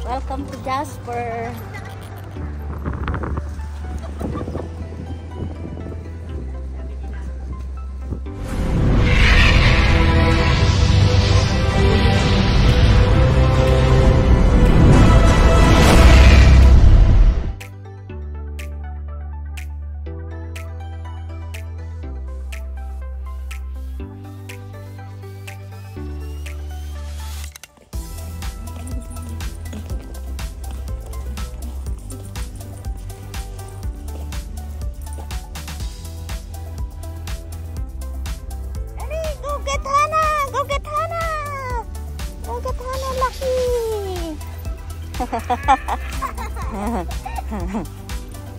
Welcome to Jasper.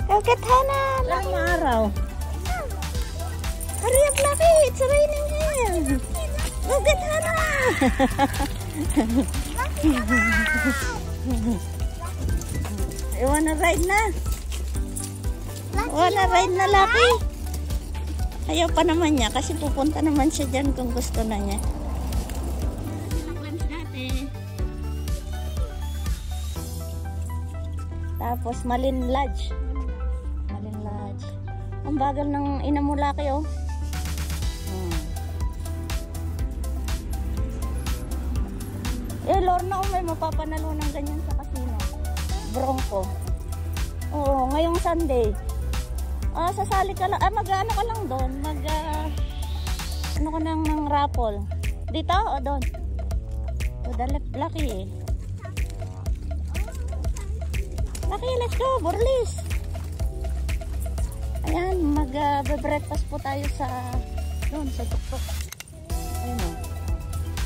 Look at Hannah. Ilang araw. Hurry up, Lucky. It's raining here. Look at Hannah. You wanna ride na? Wanna ride na, Lucky? Ayaw pa naman niya kasi pupunta naman siya dyan kung gusto na niya. Tapos Malin Lodge. Malin Lodge. Ang bagal ng ina mo, Lucky, oh. Lorna, may mapapanalo ng ganyan sa casino. Bronco. Oo, ngayong Sunday. Sasali ka lang. Mag-ano ka lang doon. Ano ka ng raffle. Dito o doon? O, Lucky, eh. Lucky, let's go, Burlis. Ayan, mag-breakfast po tayo sa doon, sa tuktok. Ayan o.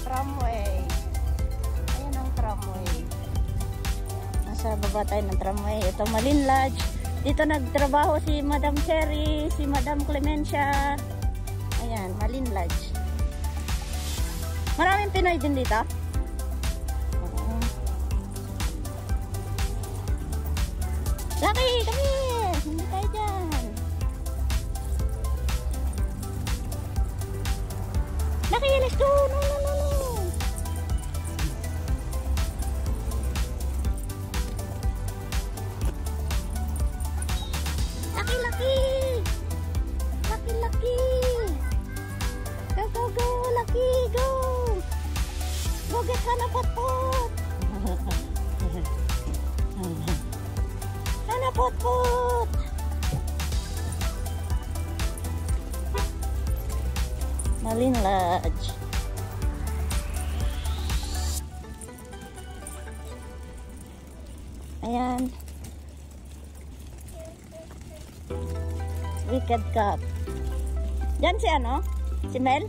Tramway. Ayan ang tramway. Nasa baba tayo ng tramway. Ito, Malin Lodge. Dito nagtrabaho si Madam Cherry, si Madam Clemencia. Ayan, Malin Lodge. Maraming Pinoy din dito. Lucky, come here! Hindi tayo dyan. Lucky, let's go! No, no, no, no! Lucky, Lucky! Lucky, Lucky! Go, go, go! Lucky, go! Go get Hannah Pot-Pot! Pot-pot! Malin Lodge. Ayan. Wicked Cup. Yan si ano? Si Mel?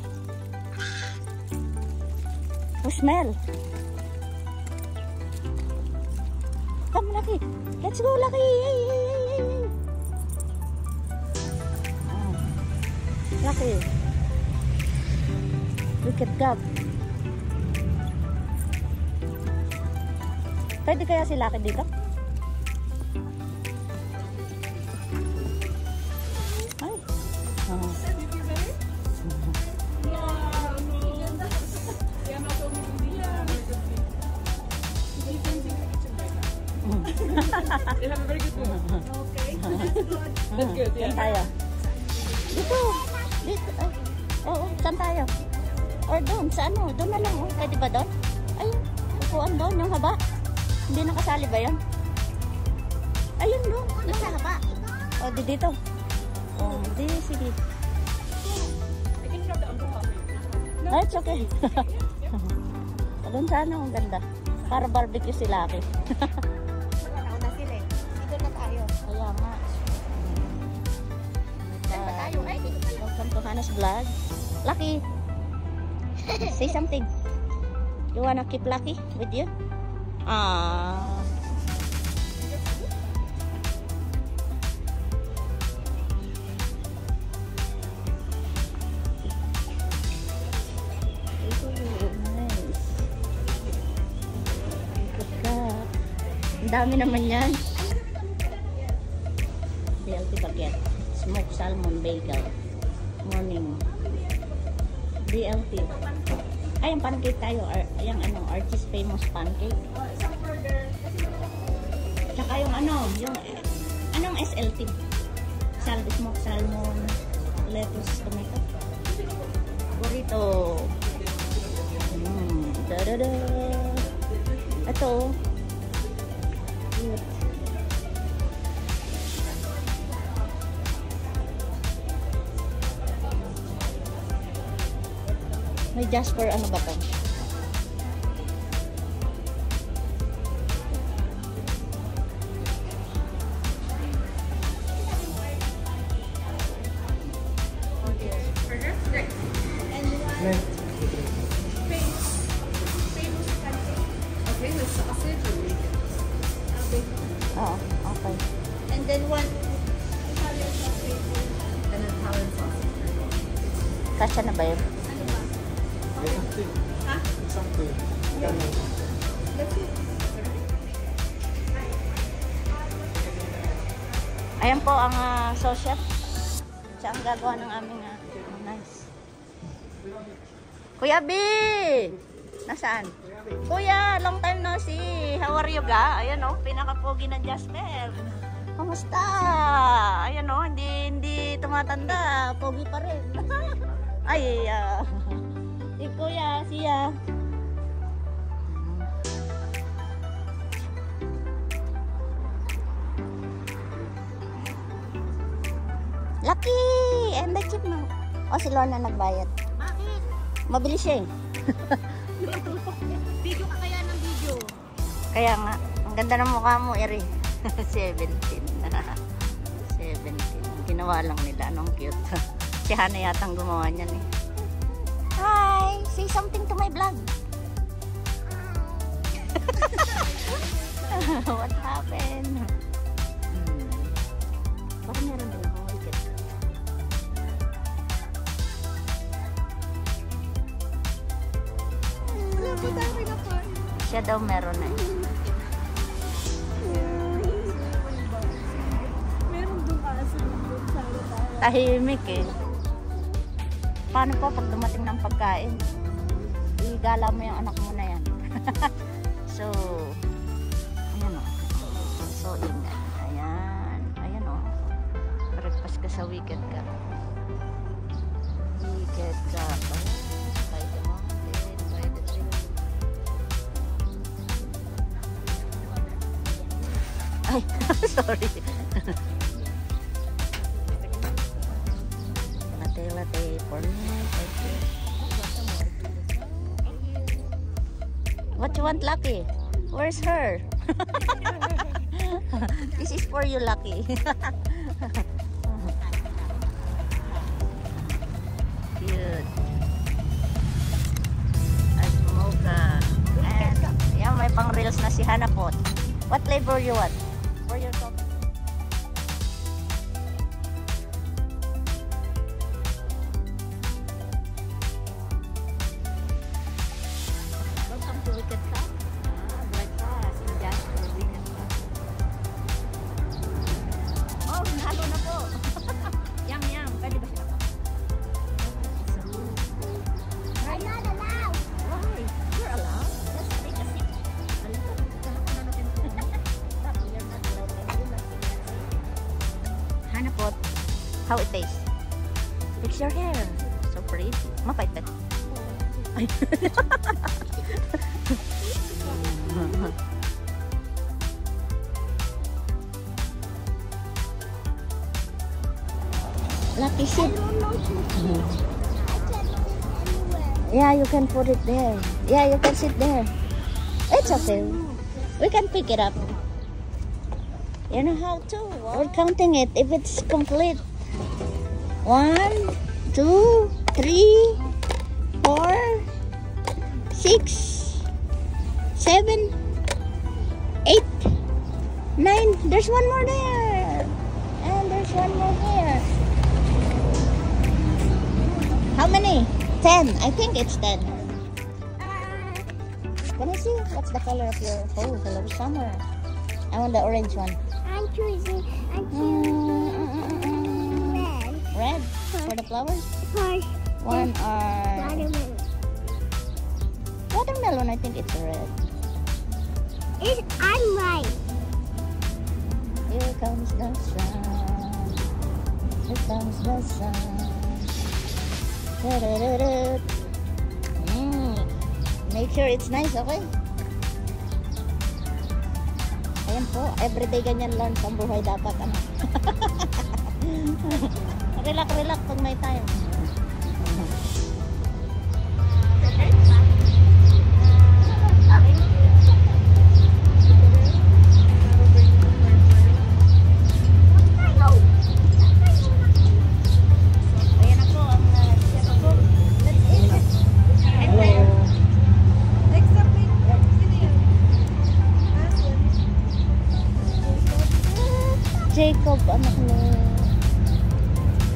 Who's Mel? Come, Lucky. Let's go, Lucky. Hey, hey, hey, hey. Lucky. Wicked Cup. Pwede kaya si Lucky dito? Ay. You have a very good mood. Okay. That's good. Yeah. Saan tayo? Dito. Dito. Oo, saan tayo? Or doon, sa ano? Doon na lang. Pwede ba doon? Ayun, upuan doon, yung haba. Hindi nakasali ba yun? Ayun doon. Nasa haba. O, dito. O, di, sige. I can grab the umbrella. No, it's okay. Doon sana, ang ganda. Para barbecue si Lucky. Nauna sila eh. Dito na tayo. Kaya nga. Saan ba tayo? Ay, dito tayo. Welcome to Hannah's Vlog. Lucky, say something. You wanna keep Lucky with you? Ang dami naman yan. BLT baguette. Smoked salmon bagel. Morning. BLT. Ay, yung pancake tayo. Yung ano, Archie's famous pancake. Isang burger. Kasi Tsaka yung anong SLT? Smoked salmon, lettuce, tomato. Burrito. Da-da-da. Ito. Cute. May Jasper, ano ba to? Okay, with sausage or bacon? Oo, okay. And then one And then Italian sausage. Kasya na ba yun? Ayan po ang sauce chef. Siya ang gagawa ng aming nice. Kuya B! Nasaan? Kuya, long time no see. How are you ga? Ayan o, pinaka-pogi na Jasper. Kamusta? Ayan o, hindi tumatanda. Pogi pa rin. Ay, si Kuya, siya. Lucky! And the chipmunk. O, si Lorna nagbayad. Bakit? Mabilis siya eh. Video ka kaya ng video? Kaya nga, ang ganda ng mukha mo, Eri. 17. 17. Ginawa lang nila. Anong cute. Si Hana yatang gumawa niyan eh. Hi! Say something to my vlog. What happened? Parang meron din akong wicket. Siya daw meron na eh. Meron doon kasi Tahimik eh. Paano po pag dumating ng pagkain? Igala mo yung anak mo na yan. So, ayan o. So, ingay. Ayan. Ayan o. Breakfast ka sa weekend ka. Weekend ka. By the mountain, by the tree. Ay, sorry. Latte for me. What you want, Lucky? Where's her? This is for you, Lucky. Cute. At mocha. And yeah, may pang reels na si Hana po. What flavor you want? For your coffee. Welcome to Wicked Cup. Breakfast in Jasper Wicked Cup. Oh, hinalo na po. Yum, yum. Pwede ba siya? I'm not allowed. Why? You're allowed. Let's take a sip. Hana pot. How it tastes? Fix your hair. So pretty. Mapait ba? Ay. Lucky sit. Yeah, you can put it there. Yeah, you can sit there. It's okay. We can pick it up. You know how to. We're counting it if it's complete. 1, 2, 3, 4, 6, 7, 8, 9. There's one more there. And there's one more here. How many? 10. I think it's 10. Can I see? What's the color of your... Oh, hello, summer. I want the orange one. I'm choosing red. Red? For the flowers? For One are... watermelon. Watermelon, I think it's red. I'm right. Here comes the sun. Here comes the sun. Make sure it's nice, okay? Ayan po, everyday ganyan lang sa buhay dapat. Ano? Relax pag may time. Jacob, anak mo.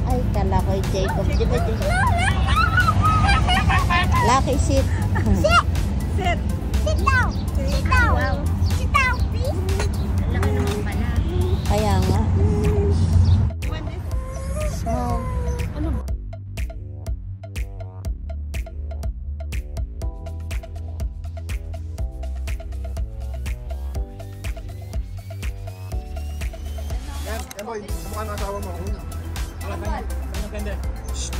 Ay, kala ko yung Jacob. Di ba Jacob? Lucky, sit. Sit! Sit! Sit down! Sit down! Wow. Sit down, please! Laki naman pala. Kaya nga. Small. Ano ba? Eh boy, kamukha ng asawa mo. Ang ganda. Shhh!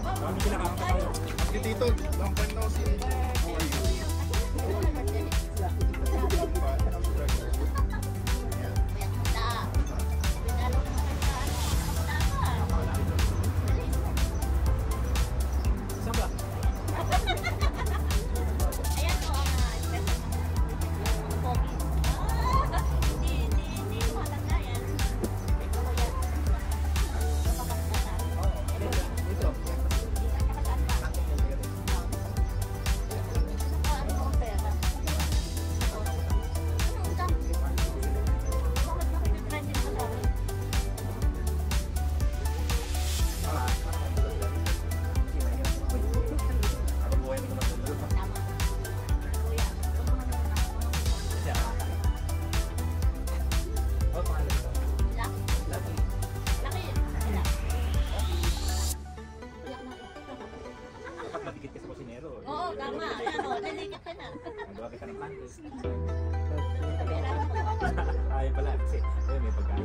Ang pinakakatawa. Si Tito, long time no see. How are you? Oo, tama. Ano, nalikat ka na. Magawa ka ng panties. Ayaw pala kasi ayun, may pagkain.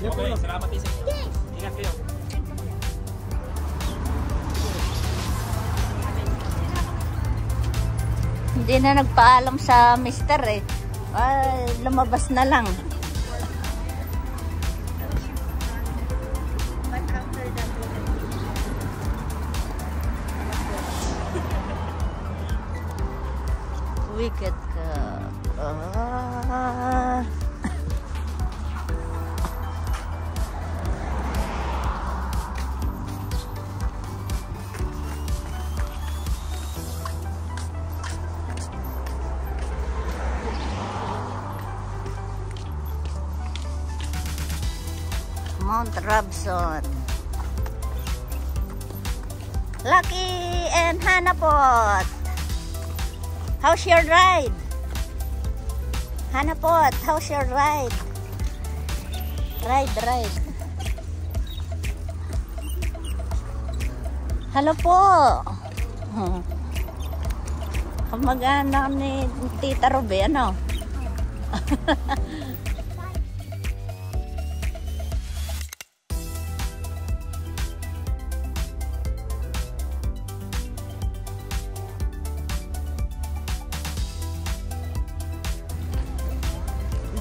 Okay, salamat isa. Ingat kayo. Hindi na nagpaalam sa mister eh. Ay, lumabas na lang. Wicked ka. Mount Robson. Lucky and Hanapot. How's your ride? Hanapot, how's your ride? Ride. Hello po. Kamag-anak ni Tita Ruby, ano?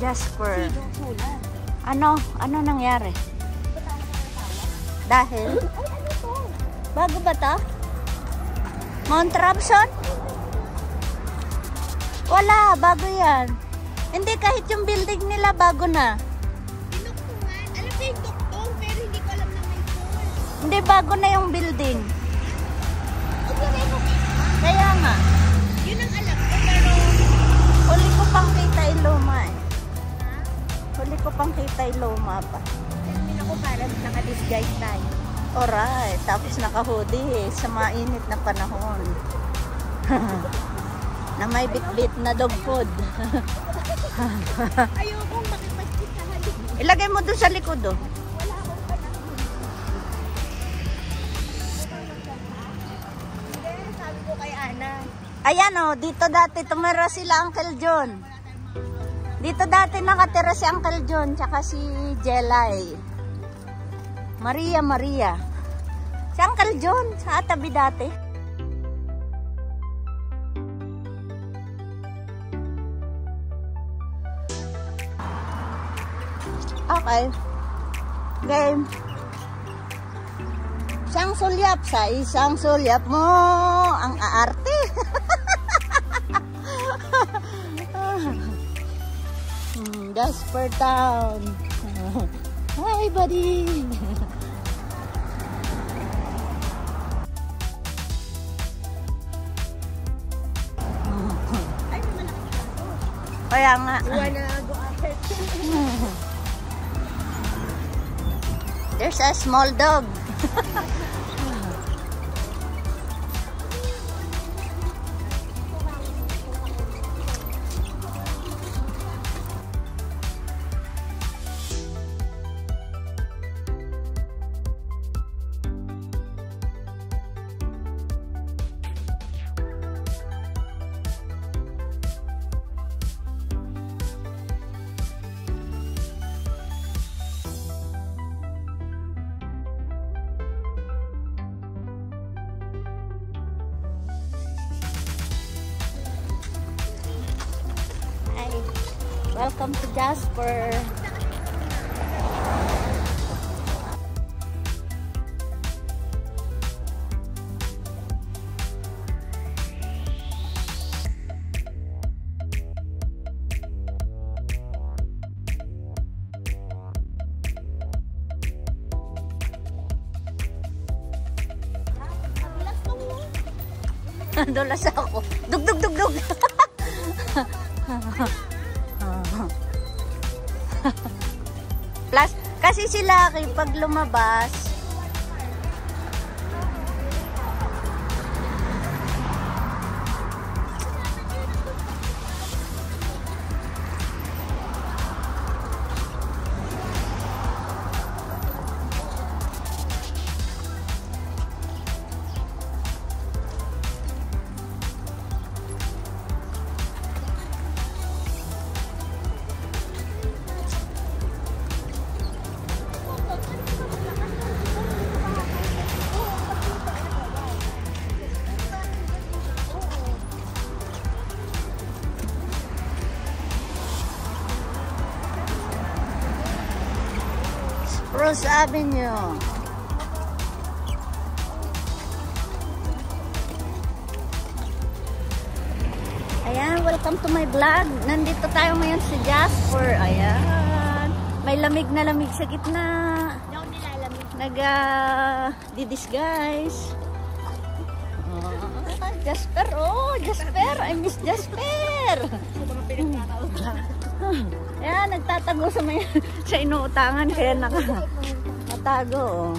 Jasper. Ano nangyari? Dahil? Bago ba to? Mount Robson? Wala, bago yan. Hindi, kahit yung building nila bago na. Dinuktungan. Alam ko yung duktong, pero hindi ko alam na may pool. Hindi, bago na yung building. Ito rin Kaya nga. Yun ang alam ko, pero... Huli ko pang kita yung luma eh. Huli ko pang kita yung luma pa. Hindi ako parang naka-disguise tayo. Alright. Tapos naka-hoodie eh. Sa mainit na panahon. Na may bit-bit na dog food. Ayokong makipagkit sa halik. Ilagay mo doon sa likod oh. Wala akong panahon. Hindi, sabi ko kay Ana. Ayan oh, dito dati tumira sila Uncle John. Dito dati nakatira si Uncle John tsaka si Jelay. Maria. Si Uncle John sa tabi dati. Okay. Game. Isang sulyap sa isang sulyap mo ang aarte. Jasper Town. Hi, buddy. Kaya nga. Wanna go ahead. There's a small dog. Welcome to Jasper. Dulas ako. Dug. Plus, kasi sila pag lumabas, Spruce Avenue. Ayan, welcome to my vlog. Nandito tayo ngayon sa Jasper. Ayan. May lamig na lamig sa gitna. Hindi ako nilalamig. Nag-disguise. Jasper, oh, Jasper. I miss Jasper. Ayan, nagtatago sa inuutangan kaya nakatago.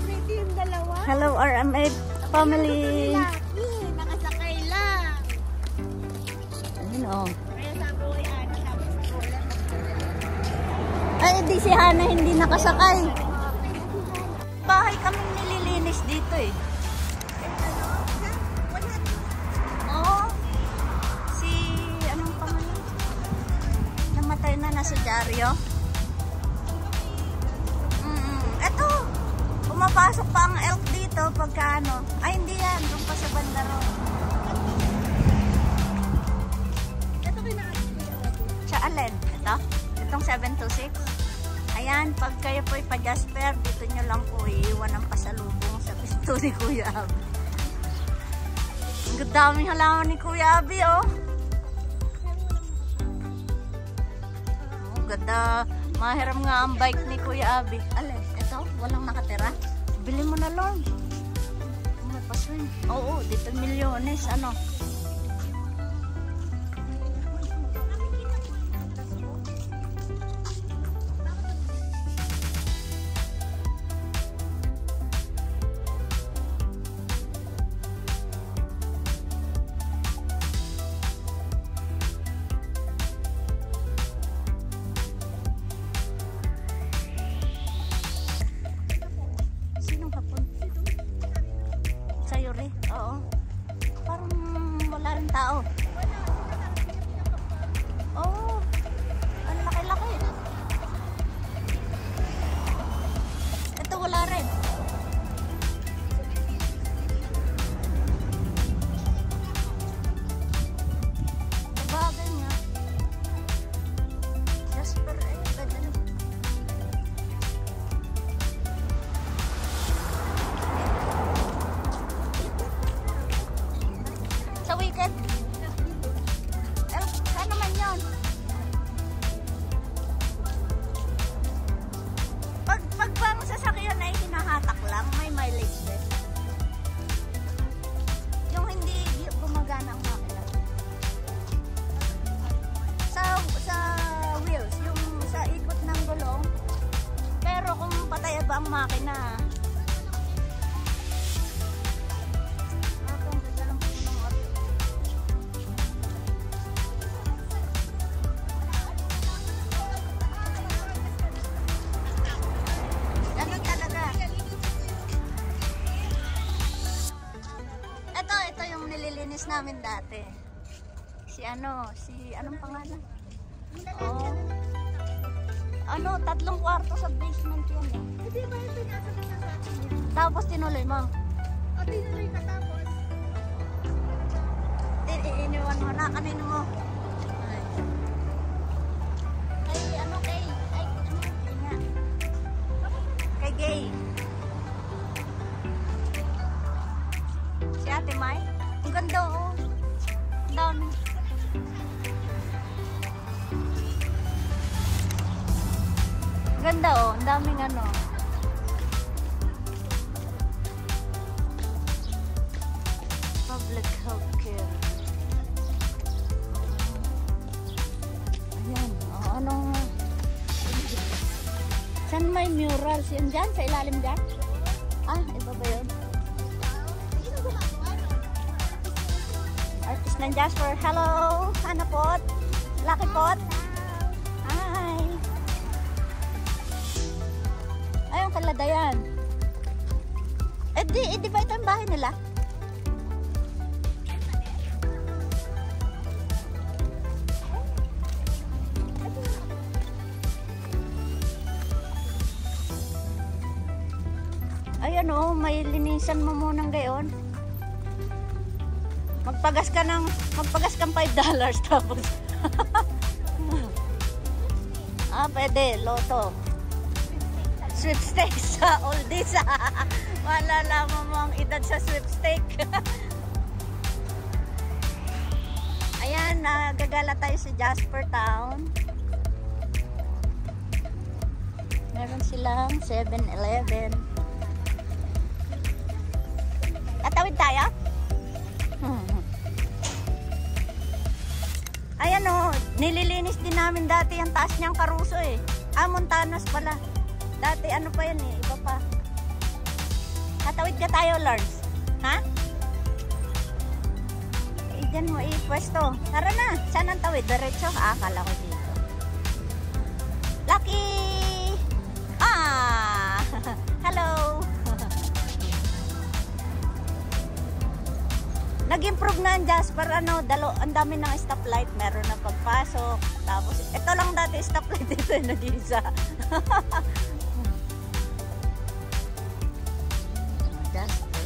Pretty yung dalawa. Hello, RMA family. Laki, nakasakay lang. Ayun, oh. Kaya sabi ko kay Ana, sabi ko Ay, di si Hana hindi nakasakay. Bahay kaming nililinis dito eh. Oo. Si, anong pangalan? Namatay na si Dario. Eto, pumapasok pa ang elk dito pagka ano. Ay, hindi yan. Doon pa sa banda ron. ito kinakasin. Sa alin? Ito? Itong 726? Ayan, pag kayo po'y pa-Jasper, dito nyo lang po iiwan ang pasalubong sa pisto ni Kuya Abi. Ang daming halaman ni Kuya Abi, oh. Oh, ganda. Mahiram nga ang bike ni Kuya Abi. Alin, ito? Walang nakatira? Bili mo na lang. May Nakaswing. Oo, dito Milyones. Ano? Sinong hapon? Sa'yo rin? Oo. Parang wala rin tao. Oo. Ang laki-laki. Ito wala rin. Bagay nga. Jasper, ganda. Sa weekend? Saan naman yun? Pag bang sasakyan ay hinahatak lang, may mileage din. Yung hindi gumagana ang makina. Sa wheels, yung sa ikot ng gulong. Pero kung patay ba ang makina, ganun talaga. Ito yung nililinis namin dati. Si anong pangalan? Oh. 3 kwarto sa basement yun. Hindi ba yung pinasa mo sa akin? Tapos tinuloy mo. O, tinuloy ka tapos. Iniwan mo na kanino mo. Kay Gay. Si Ate Mai. Ang ganda oh. Ang dami. Ganda oh. Ang daming ano. Public healthcare. Ayan. Oh, anong... Saan may murals? Yan dyan? Sa ilalim dyan? Ah, iba ba yun? Artist ng Jasper. Hello! Hana Pot? Lucky Pot? Hi! Ayun, kaladayan. Di ba ito ang bahay nila? Ayan oh, may linisan mo munang gayon. Magpagas kang $5 tapos. Pwede, loto. Sweepstakes sa oldies. Malalaman mo ang edad sa sweepstake. Ayan, nagagala tayo sa Jasper Town. Meron silang 7-Eleven. Tatawid tayo? Ayan o, nililinis din namin dati yung taas niyang Caruso eh. Montanos pala. Dati ano pa yan eh, iba pa. Tatawid ka tayo, Lars. Ha? Diyan mo ipwesto. Tara na, saan ang tawid? Diretso? Akala ko dito. Lucky! Hello! Nag-improve na ang Jasper, ang dami ng stoplight, meron na pagpasok. Tapos, ito lang dati stoplight dito na Giza. Jasper.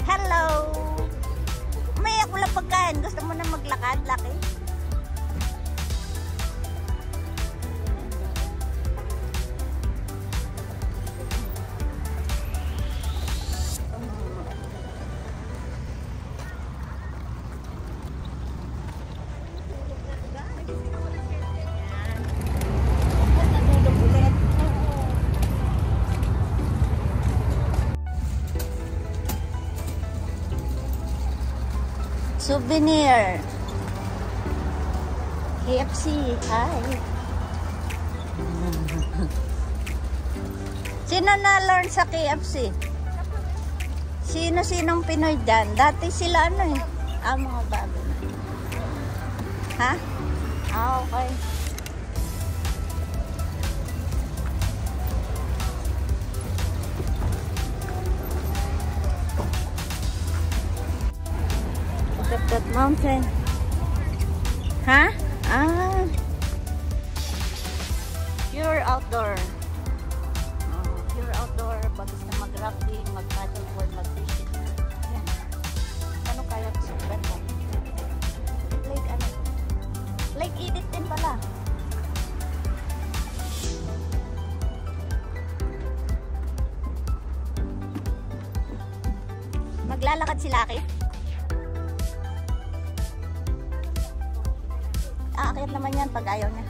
Hello! May ako lang pagkain. Gusto mo na maglakad, Lucky? Souvenir. KFC. Hi. Sino na-learn sa KFC? Sino-sinong Pinoy dyan? Dati sila ano eh. Mga bago na. Ha? Okay. Look at that mountain. Ha? Pure outdoor. Pure outdoor. Bagos na mag-rafting, mag-paddleboard, mag-fishing. Yan. Ano kaya sa banda? Lake ano? Lake Edith din pala. Maglalakad si Lucky. Aakyat naman yan pag ayaw niya.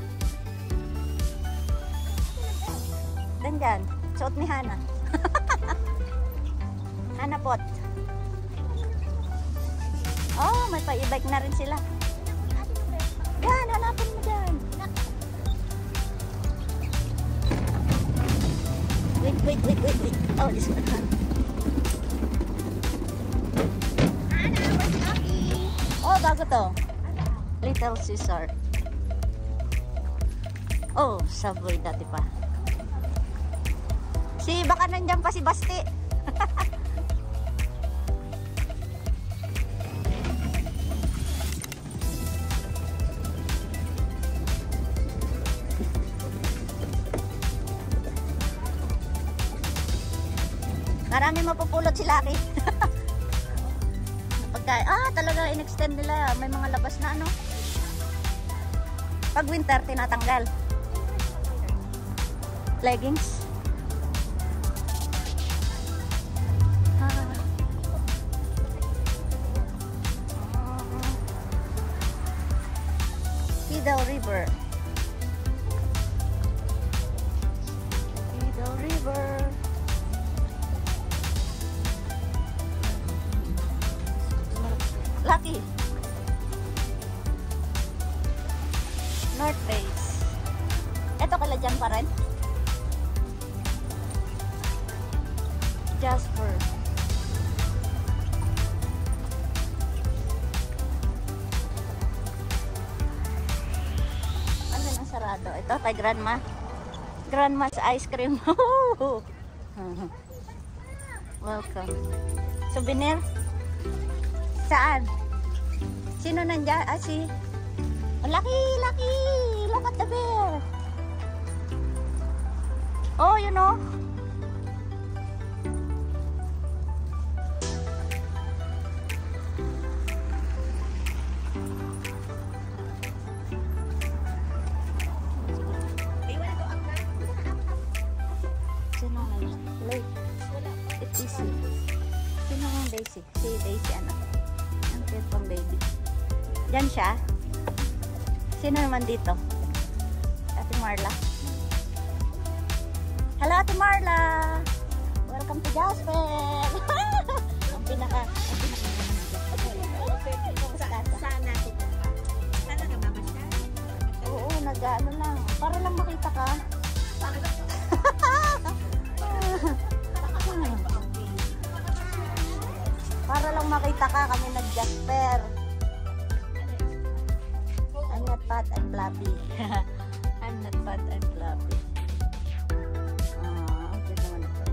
Dan dyan. Suot ni Hana. Hana pot. Oh, may pa-e-bike na rin sila. Yan, hanapin mo dyan. Wait. Oh, this one. Oh, bago to. Little Caesar. Oh, Subway dati pa. Baka nandiyan pa si Basti. Marami mapupulot si Lucky. Talaga in-extend nila. May mga labas na ano. Pag winter, tinatanggal. Leggings. Tidal River. Tidal River. Lucky. North Face. Ito kala dyan pa rin. Jasper. Ano nang sarado? Ito kay Grandma. Grandma's ice cream. Welcome. Souvenir? Saan? Sino nandiyan? Si Lucky! Look at the bear! Oh, you know? Sino nandiyan? Lake. It's easy. Sino ang Daisy? Si Daisy anak. Ang cute pang baby. Diyan siya. Sino naman dito? Ate Marla. Hello Ate Marla. Welcome to Jasper. Ang pinaka Sana nagmama siya. Oo, nag-ano lang. Para lang makita ka. Para lang makita ka, kami nag-Jasper. I'm not fat, I'm fluffy. I'm not fat, I'm fluffy. Okay naman ito.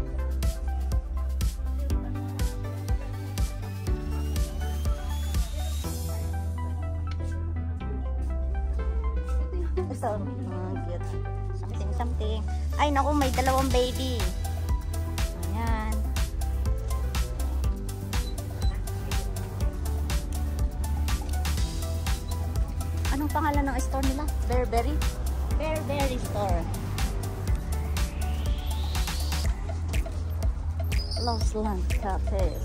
Ito, cute. Something. Ay, naku, may dalawang baby. Ayan. Anong pangalan ng store nila? Bearberry? Bearberry store. Lost Land Cafe.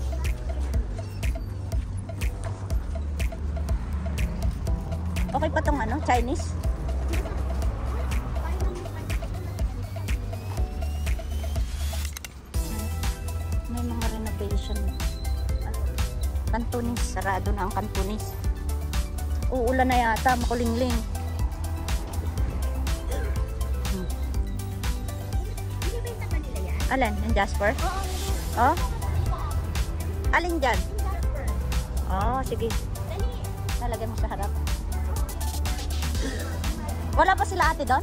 Okay pa tong ano? Chinese? May mga renovation. Cantonese sarado na ang Cantonese. Uulan na yata, makulingling. Binibenta ba nila yan? Alin? Yung Jasper? Oo. Oh? Alin dyan? Oh, sige. Nalagay mo sa harap. Wala pa sila ate doon?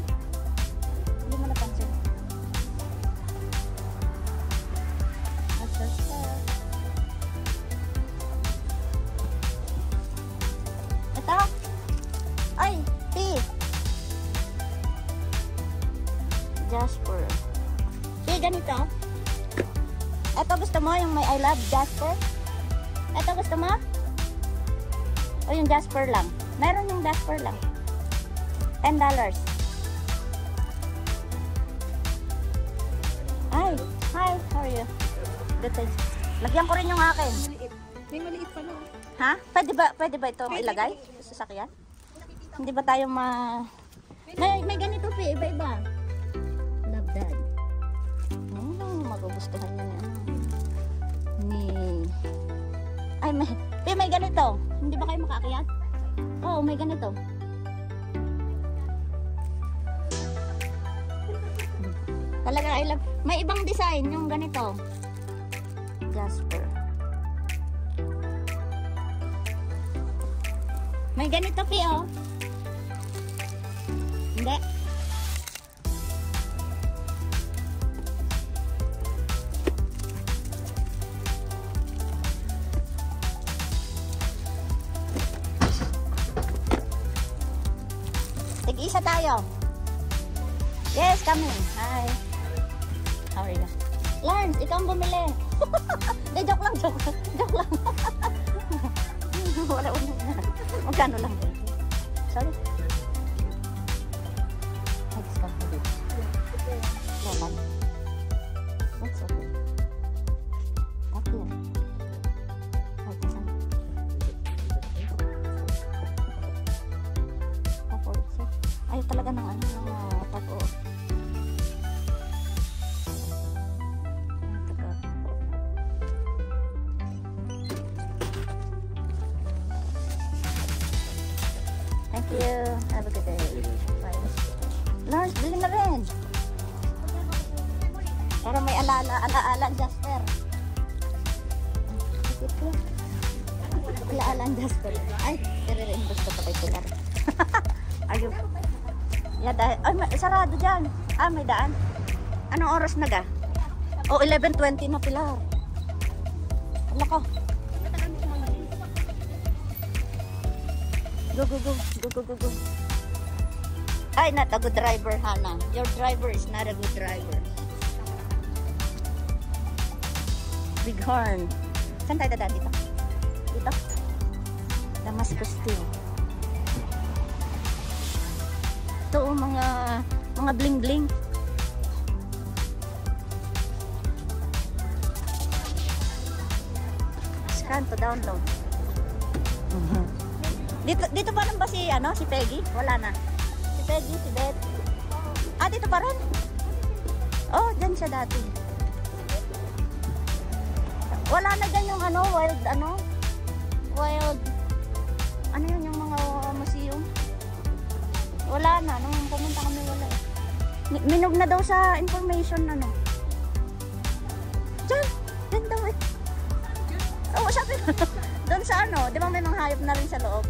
Hindi mo napansin. Ito. Ay, tea. Jasper. Tea, ganito. Ito gusto mo yung may I love Jasper? Ito gusto mo? O yung Jasper lang? Meron yung Jasper lang. $10. Hi. Hi. How are you? Good thanks. Lagyan ko rin yung akin. May maliit pa na. Ha? Pwede ba itong ilagay sa sasakyan? Hindi ba tayo may ganito pa, iba-iba. Love that. Magugustuhan niya ay may ganito. Hindi ba kayo makaakyat? Oo, may ganito. Talaga I love. May ibang design yung ganito. Jasper. May ganito pa oh. Hindi. Tig-isa tayo. Yes, coming. Hi. How are you? Lawrence, ikaw ang bumili. Joke lang. Wala. Magkano lang din? Sorry. Let's go. Laban. That's okay. Okay. Ayaw talaga ng tago. Thank you. Have a good day. Bye. Lawrence, bili na rin. Para may alaala Jasper. Alaala Jasper. Ay, i-reimburse ko pa kay Pilar. Ayun. Dahil, sarado dyan. May daan. Anong oras na ga? 11:20 na Pilar. Wala ko. Go. Ay, not a good driver, Hannah. Your driver is not a good driver. Bighorn. Saan tayo dadaan dito? Dito? Damascus Steel. Ito mga bling-bling. Scan to download. Dito pa rin ba si Peggy? Wala na. Si Peggy, si Beth. Dito pa rin. Oh, dyan siya dati. Wala na dyan yung wild, ano yun yung mga museum? Wala na. Nung pumunta kami, wala. Minog na daw sa information, Diyan daw eh. Oo, sabi ko. Doon sa di ba may mga hayop na rin sa loob?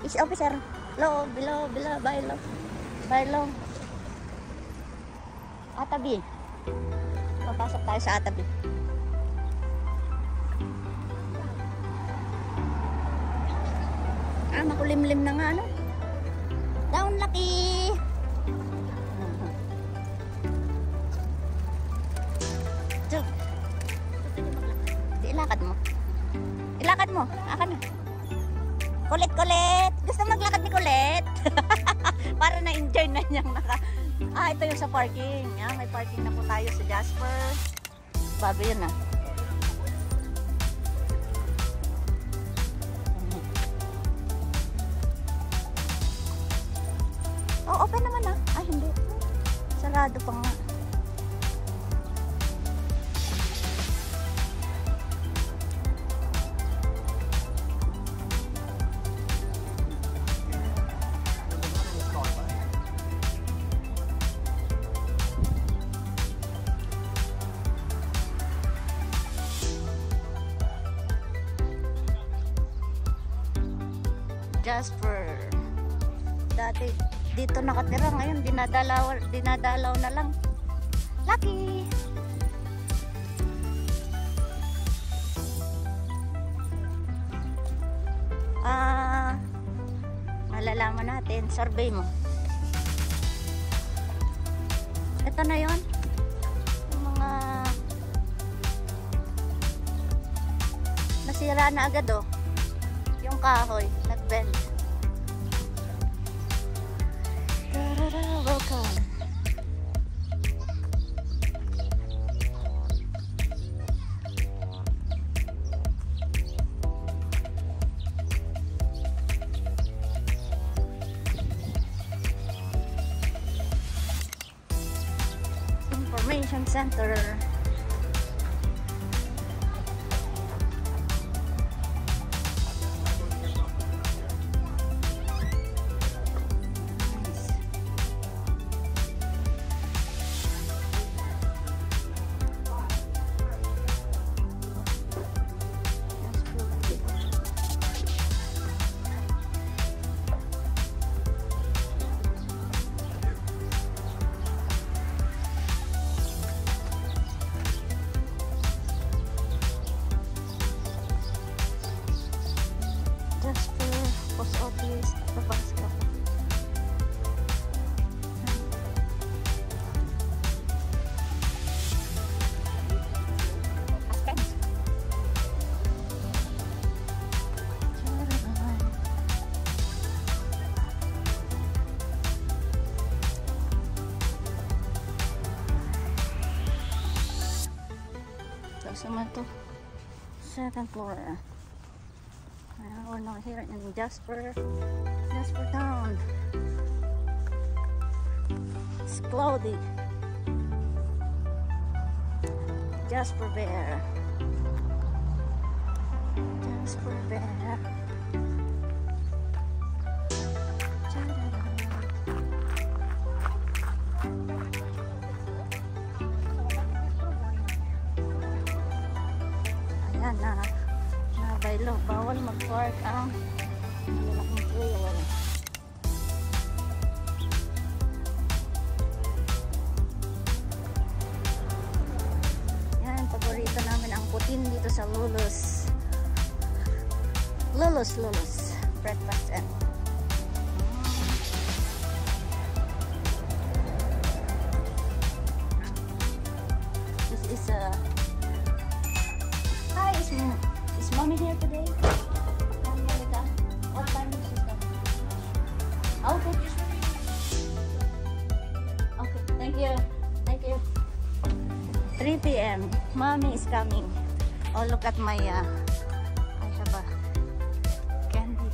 Is officer. Low, below, by low. Atabi. Papasok tayo sa Atabi. Makulimlim na nga, Down, Lucky! Jug. Ilakad mo. Akan na. Kulit. Gusto maglakad ni Kulit? Para na-enjoy na niyang ito yung sa parking. May parking na po tayo sa Jasper. Bago yun, open naman, Ay, hindi. Sarado pa nga. Jasper. Dati dito nakatira, ngayon dinadalaw na lang. Lucky! Malalaman natin, survey mo. Ito na yon, yung mga nasira na agad oh, yung kahoy nagbend. Welcome. Information Center. Post office, Tabasco. So, naman to 7th floor. We're now here in Jasper Town. It's cloudy. Jasper Bear. Jasper Bear. Ayan na. Baylo, bawal mag-park ang malaking trailer. Yan, paborito namin ang putin dito sa Lulus Breakfast and this is a hi, is mommy here today? What time is she coming? Okay. Okay, thank you. 3 p.m. Mommy is coming. Oh, look at my I have a candy.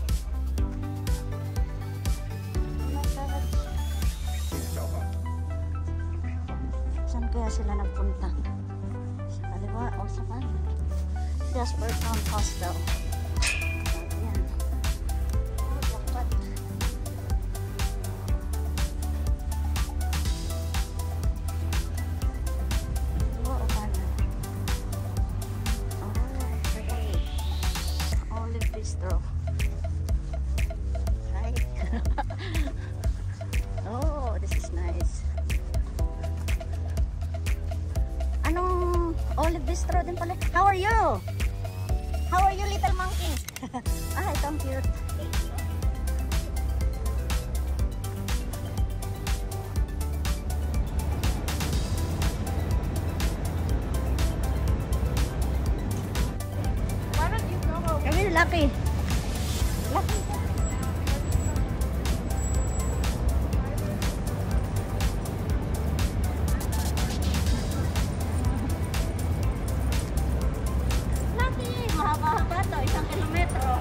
Saan kaya sila nagpunta? Sa kaliwa o sa kanan? Jasper Town Hostel. Ayan. Oh, dapat. Oh, kanan. Oh, okay. Olive Bistro. Right. Oh, this is nice. Anong Olive Bistro din pala? How are you? How are you, little monkey? Ah, ito ang cute. Why don't you go over? Come here, Lucky. Lucky. Mahaba-haba to, 1 kilometro.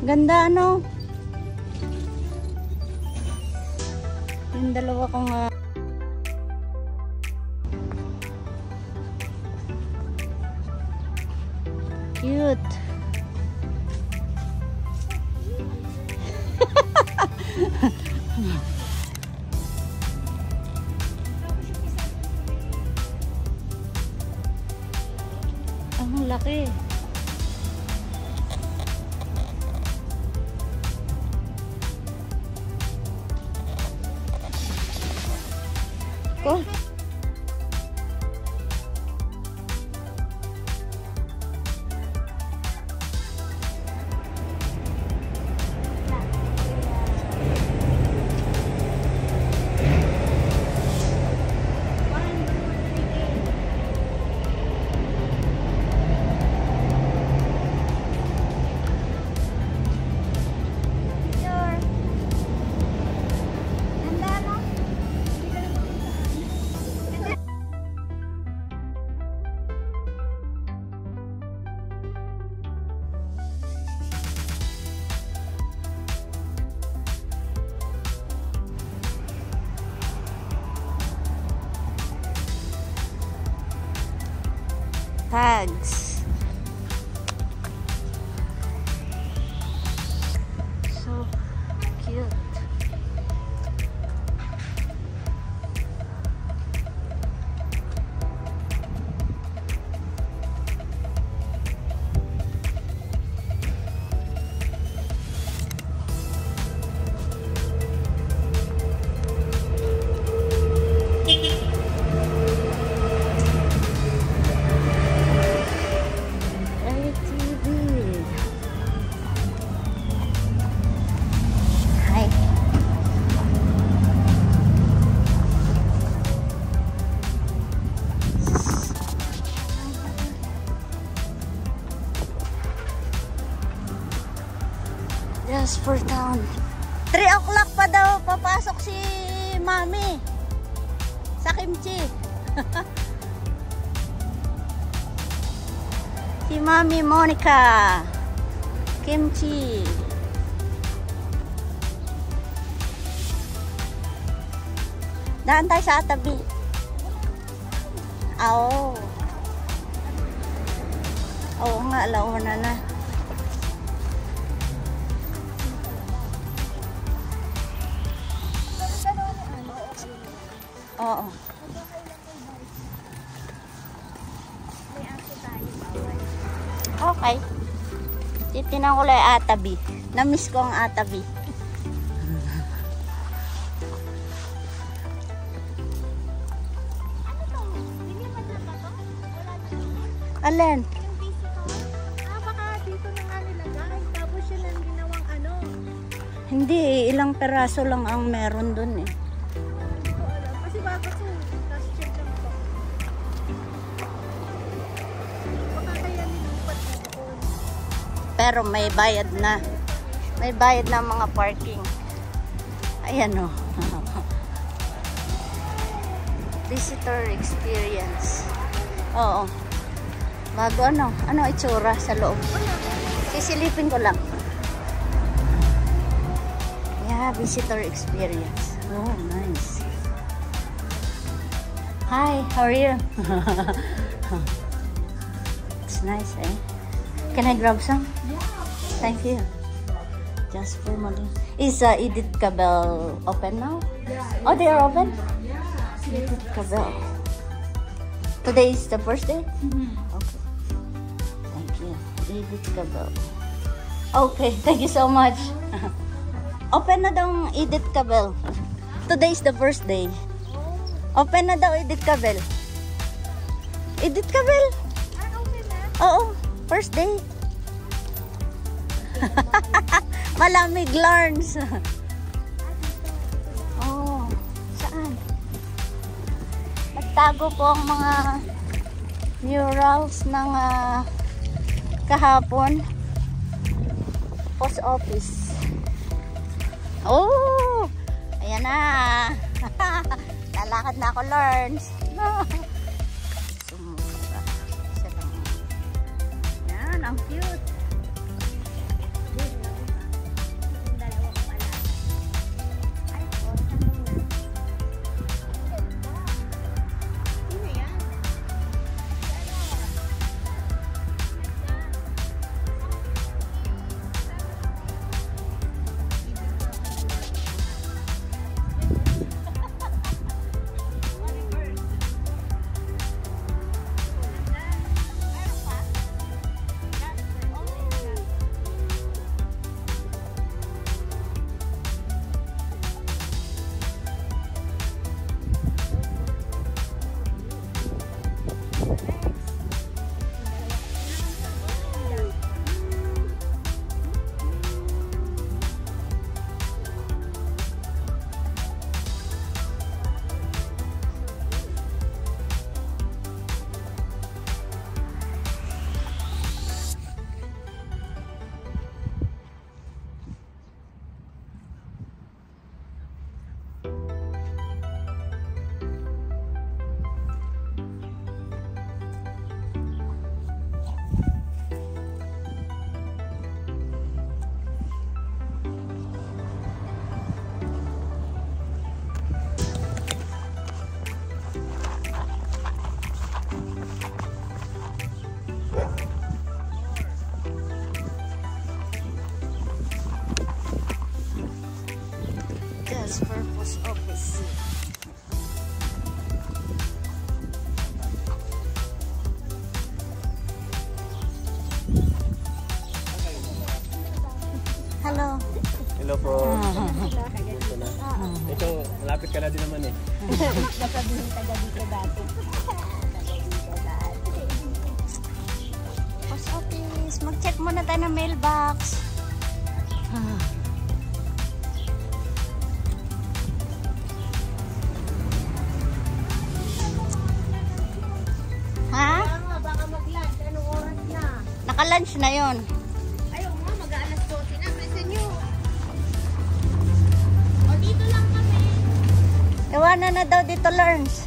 Ganda, ano? Yung dalawa kong cute. Ang laki. Oh. Tags. So cute. For town. 3 o'clock pa daw papasok si Mami sa kimchi. Si Mami Monica. Kimchi. Daan tayo sa tabi. Oo. Oo nga, alauna na. Oo. Okay. Titinan ko lang yung Atabi. Na-miss ko ang Atabi. Alin? Baka dito na nga nilagay. Tapos siya lang ginawang ano. Hindi, ilang peraso lang ang meron dun eh. Kasi bago to. Tapos check lang po. Baka kaya nilipat na doon. Pero may bayad na. May bayad na mga parking. Ayan o. Visitor experience. Oo. Bago ano? Ano itsura sa loob? Sisilipin ko lang. Yeah, visitor experience. Oh, nice. Hi, how are you? It's nice, eh? Can I grab some? Yeah. Thank you. Just for money. Is Edith Cavell open now? Yeah. Oh, they are open? Yeah. Edith Cavell. Today is the first day? Mm-hmm. Okay. Thank you. Edith Cavell. Okay, thank you so much. Open na daw Edith Cavell. Today is the first day. Open na daw Edith Cavell. Edith Cavell? Ah, open na? Oo, first day. Malamig, Lawrence. Oh, saan? Nagtago po ang mga murals ng kahapon. Post office. Oh, ayan na. Lalakad na ako, Lawrence. Sumura. Yan, ang cute. Hello po. Ito, malapit ka na din naman eh. Nasabihin taga dito dati. Post office. Mag-check muna tayo ng mailbox. Ha? Baka mag-lunch. Anong oras na? Naka-lunch na yon. Ayaw nga, mag-aalas 12 na. Present nyo. O, dito lang kami. Iwanan na daw dito, Lawrence.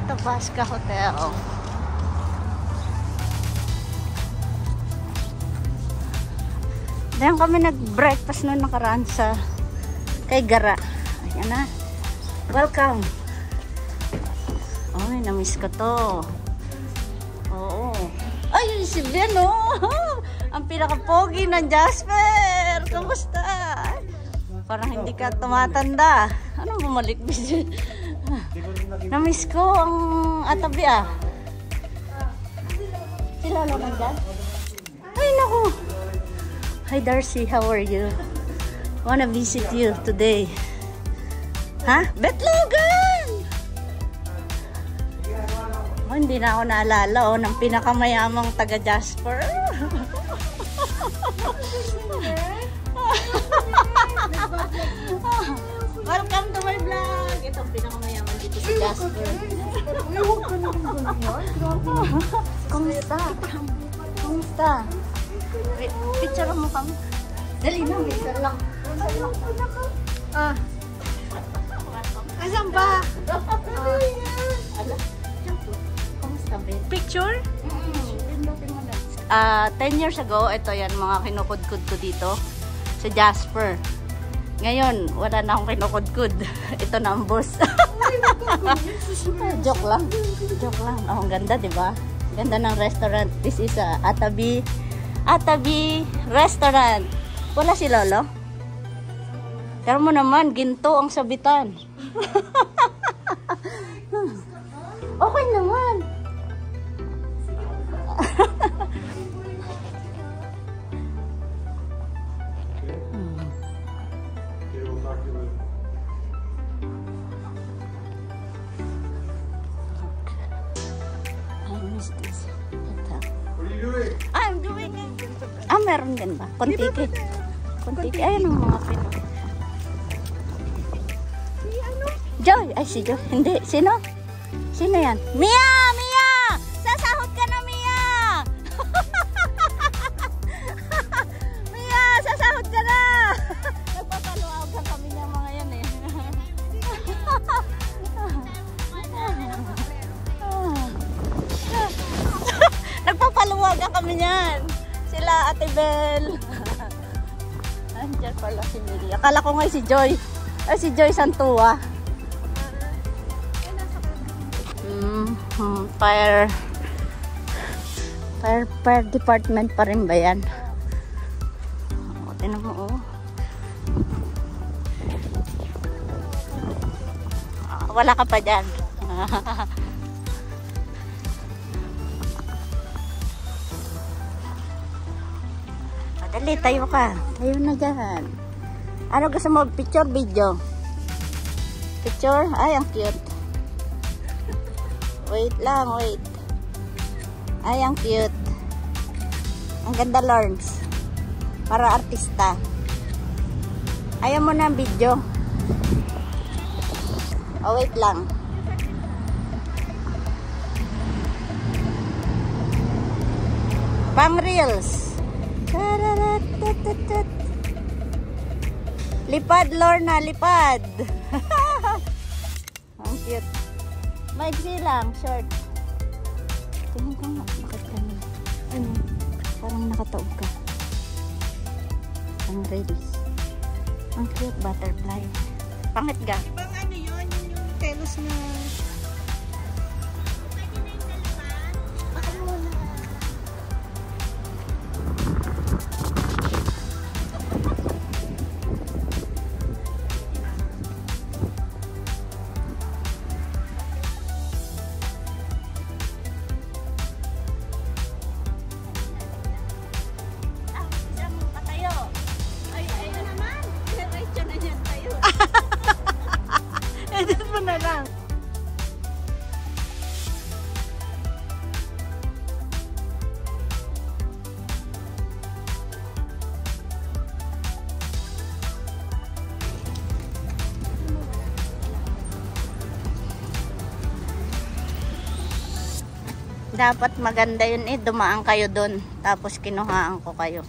Athabasca Hotel. Diyan kami nag-breakfast noon nakaraan sa kay Gara. Ayan na. Welcome. Ay, na-miss ko to. Oo. Ay, si Ben, oh. Ang pinaka-pogi ng Jasper. Kamusta? Parang hindi ka tumatanda. Ano bumalik? Na-miss ko ang atabi, ah. Si Lolo nandyan? Ay, naku. Hi, Darcy. How are you? Wanna visit you today. Ha? Bet Logan! Oh, hindi na ako naalala, oh, ng pinakamayamang taga Jasper. Welcome to my vlog. Ito ang pinakamayaman dito sa Jasper. Kumusta? Kumusta? Picture mo kami. Dali na, picture lang. Asan ba? Kumusta, Ben? Picture? 10 years ago, ito yan, mga kinukudkud ko dito sa Jasper. Ngayon, wala na akong kinukudkud. Ito na ang boss. Joke lang. Joke lang. Oh, ang ganda, di ba? Ganda ng restaurant. This is Atabi Restaurant. Wala si Lolo? Pero mo naman, ginto ang sabitan. Okay naman. I miss this. What are you doing? I'm doing it. Meron din ba? Kontiki. Kontiki. Ayan ang mga Pinoy. Joy! Ay, si Joy. Hindi. Sino? Sino yan? Mia! Mia! Sasahod ka na, Mia! Mia! Sasahod ka na! Nagpapaluagan kami ng mga yan eh. Nagpapaluagan kami yan. Sila Ate Bel. Andiyan pala si Mili. Akala ko nga si Joy. Ay, si Joy Santua. Fire department pa rin ba yan? O, tinan mo, oh. Wala ka pa dyan. Dali, tayo ka. Tayo na dyan. Ano gusto mo? Picture, video? Picture? Ay, ang cute. Wait lang, wait. Ay, ang cute. Ang ganda, Lawrence. Para artista. Ayaw mo na ang video. Oh, wait lang. Pang reels. Lipad, Lorna, lipad. Ang cute. Maiksi lang, short. Tingnan ko nga, bakit kami? Ano? Parang nakataob ka. Ang reels. Ang cute, butterfly. Pangit ga? Ibang ano yun, yung telos na... Dapat maganda yun eh. Dumaan kayo dun. Tapos kinuhaan ko kayo.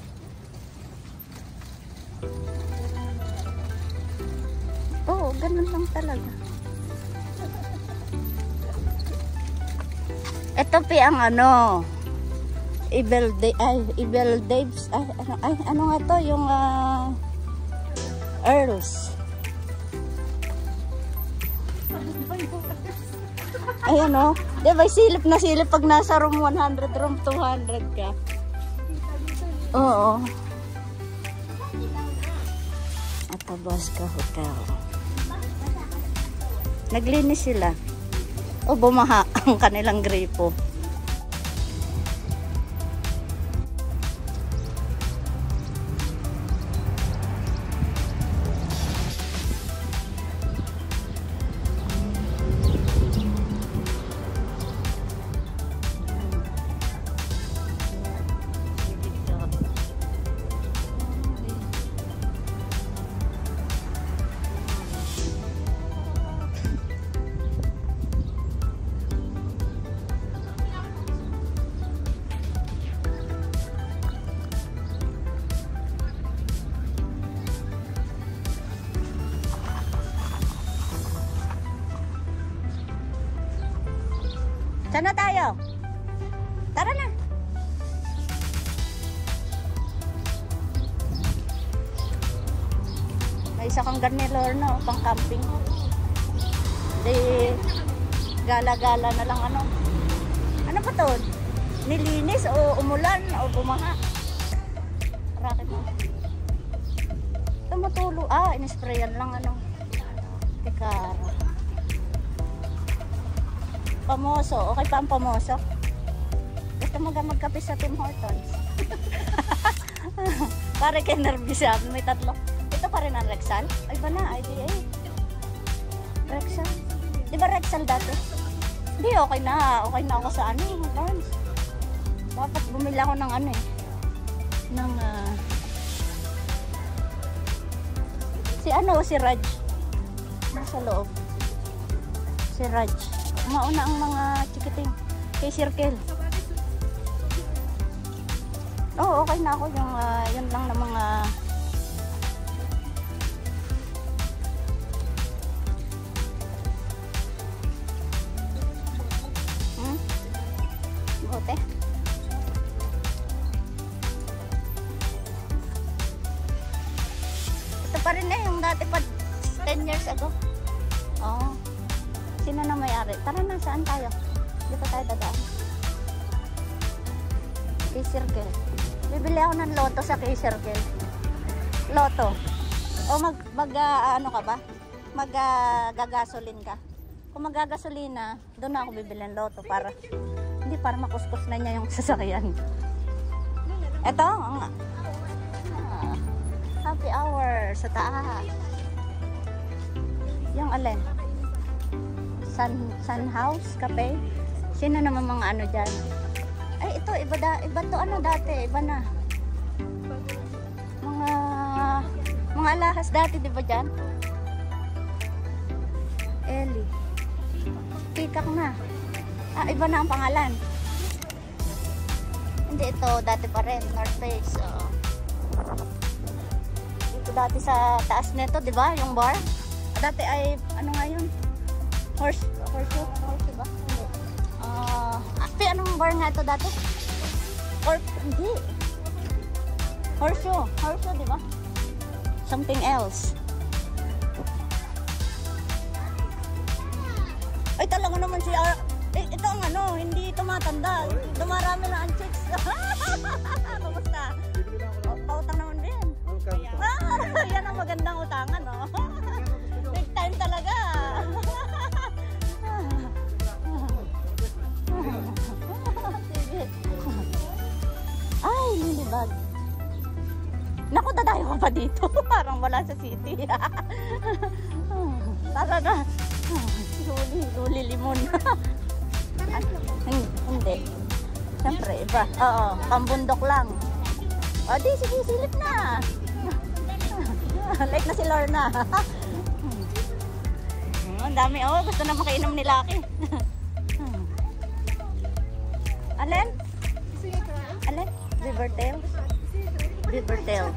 Oo, ganun lang talaga. Ito ang ano. Evil Daves. Ano nga to? Yung Earls. Ayan o. Diba silip na silip pag nasa room 100, room 200 ka. Oo. Athabasca Hotel. Naglinis sila. O bumaha ang kanilang gripo. Saan na tayo? Tara na. May isa kang ganilor na pang camping. Di gala-gala na lang ano. Ano ba to? Nilinis o umulan o bumaha? Rakit mo. Tumutulo. Inisprayan lang ano. Tekara. Pamoso. Okay pa ang pamoso? Gusto magkape sa Tim Hortons. Pare kayo nervisa. May tatlo. Ito pa rin ang Rexall. Ay ba na? IDA. Rexall. Di ba Rexall dati? Hindi, okay na. Okay na ako sa ano. Hortons. Dapat bumili ako ng ano eh. Ng si Raj. Nasa loob. Si Raj. Mauna ang mga chikiting kay Circle. Oo, okay na ako yung yun lang na mga bote. Ito pa rin yung dati pa 10 years ago. Oo. Sino na may-ari? Tara na, saan tayo? Di pa tayo dadaan? Kay Circle. Bibili ako ng loto sa kay Circle. Loto. O ano ka ba? Gagasolin ka. Kung magagasolina, doon ako bibili ng loto para hindi para makuskus na niya yung sasakyan. Ito, happy hour sa taas. Yung alin? Sun House Cafe. Sino naman mga ano dyan? Ay, ito, iba to ano dati, iba na. Mga alahas dati, di ba dyan? Ellie. Pikak na. Iba na ang pangalan. Hindi, ito, dati pa rin, North Face. Dito dati sa taas nito, di ba? Yung bar. Dati ay, ano nga yun? Horseshoe ba? Hindi. Anong bar nga ito dati? Hindi. Horseshoe, di ba? Something else. Ay, talaga naman siya. Ito ang ano, hindi tumatanda. Dumarami na ang chicks. Kamusta? Pautang naman din. Yan ang magandang utangan, no? Big time talaga. Ay, lilibag. Naku, dadayo ka pa dito. Parang wala sa city. Tara na. Luli limon. Hindi. Siyempre, iba. Oo, pambundok lang. O, di, sige, silip na. Like na si Lorna. Ang dami. Oh, gusto na makainom ni Lucky. Alin? Alin? Beaver tail? Beaver tail.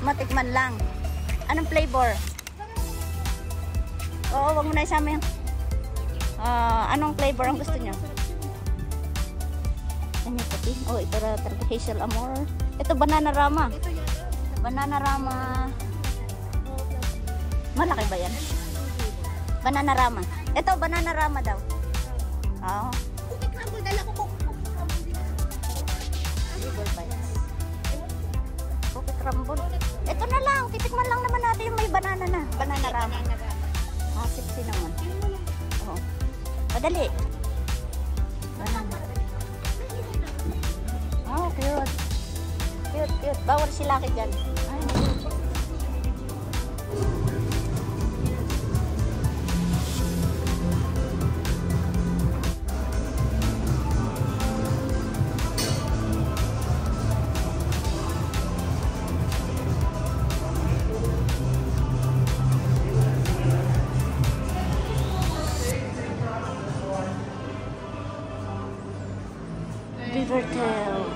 Matikman lang. Anong flavor? Oo, wag mo na isama yan. Anong flavor ang gusto niyo? Ano yung puti? Oh, ito talaga hazel amor. Ito banana rama. Banana rama. Malaki ba yan? Banana rama. Ito banana rama daw. Oo. Beaver bites. Cookie crumble. Ito na lang. Titikman lang naman natin yung may banana na. Banana rama. Sexy naman. Oo. Padali. Banana. Oh, cute. Cute, cute. Bawal si Lucky dyan. Ay, beaver tail.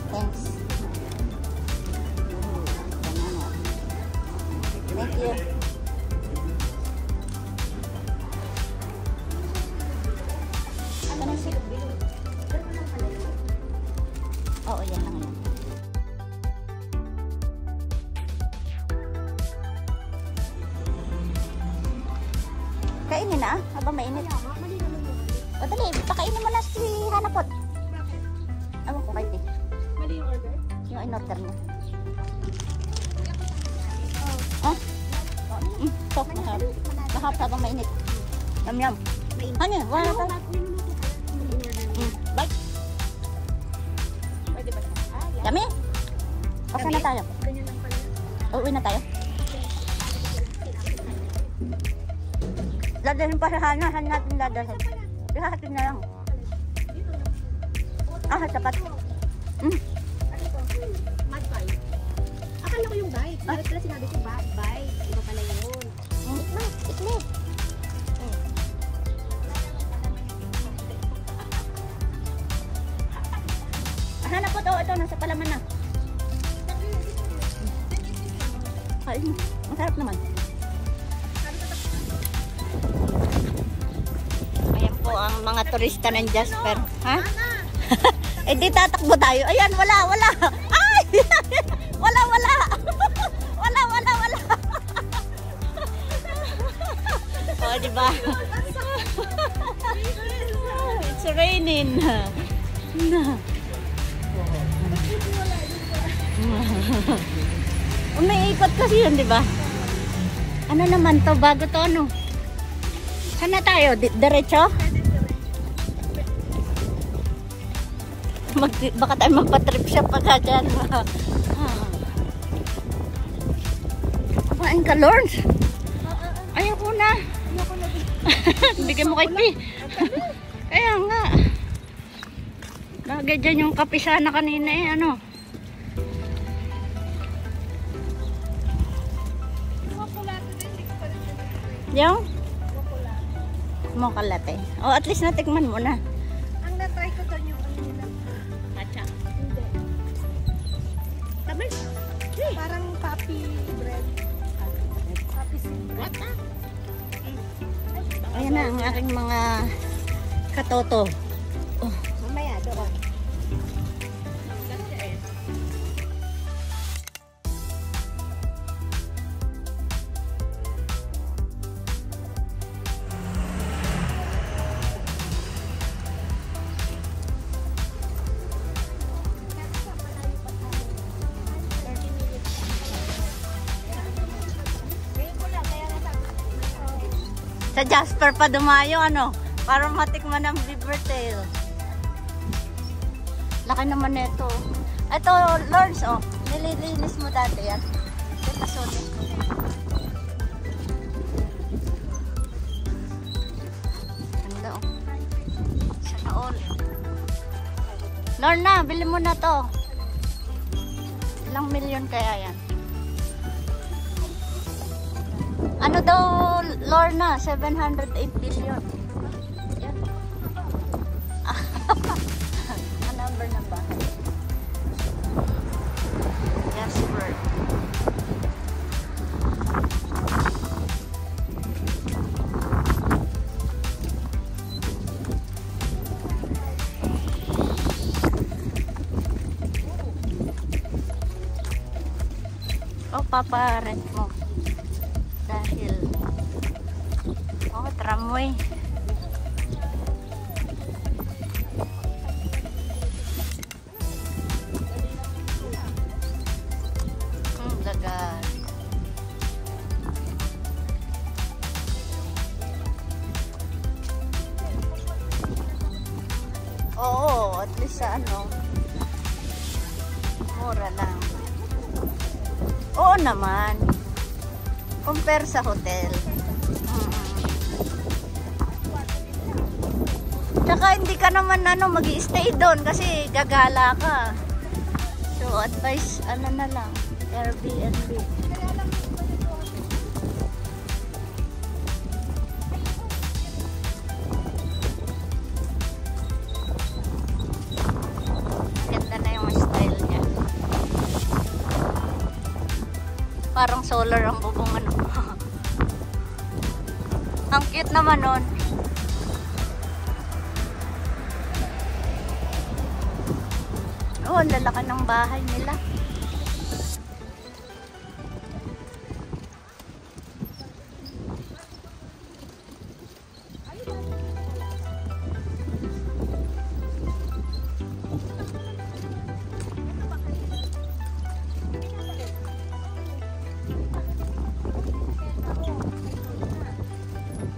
Thanks. Banana. Thank you. Ano na siya? Oo, yan lang yan. Kainin na habang mainit. O dali, pakainin mo na si Hanapot. Ewan ko kay P. Mali yung order? Yung in-order niya. Oh. Ito, mahap habang mainit. Yum yum. Ano yun? Wala tayo. Bye. Pwede ba? Dami. Kasi na tayo. Ganyan lang pala. Uuwi na tayo. Dadalhin pa sa Hana. Saan natin dadalhin? Ihahatid na lang. Sapat. Ano to? Mad bite. Akala ko yung bite. Bakit pala sinabi ko bite? Iba pala yun. Ikli. Hanap po to. Ito, nasa palaman na. Ay, masarap naman. Ayan po ang mga turista ng Jasper. Ha? Eh di tatakbo tayo. Ayan, wala. Ay! Wala. Wala. Oh, diba? It's raining. Umiikot kasi yun, diba? Ano naman to? Bago to, ano? Saan na tayo? Diretso? Baka tayo magpa-trip siya pagka dyan. Kumain ka, Lawrence? Ayaw ko na. Bigyan mo kay P. Kaya nga. Lagay dyan yung kape sana kanina eh. Ano? Yung? Mocha latte. Oh, at least natikman mo na. Ang na-try ko doon yung ano nila. Matcha. Hindi. Tamis. Parang poppy bread. Poppy seed. What? Ayan na ang aking mga katoto. Oh. Mamaya doon. Sa Jasper pa dumayo, ano? Para matikman ng beaver tail. Laki naman nito. Ito, Lawrence, oh. Nililinis mo dati yan. Ito, sorry. Ganda, oh. Sana all. Lorna, bili mo na to. Ilang milyon kaya yan? Ano daw, Lorna? 708 billion. Yan. Ang number ng bahay. Jasper. O, papa-rent mo. Dahil tramway. Lagay. Oo, at least sa ano, mura lang. Oo naman. Compare sa hotel. Tsaka hindi ka naman ano, mag-i-stay doon kasi gagala ka. So advice ano na lang, Airbnb. Ganda na yung style niya. Parang solar ang bubong ano. Ang cute naman nun. Oh, ang lalaki ng bahay nila.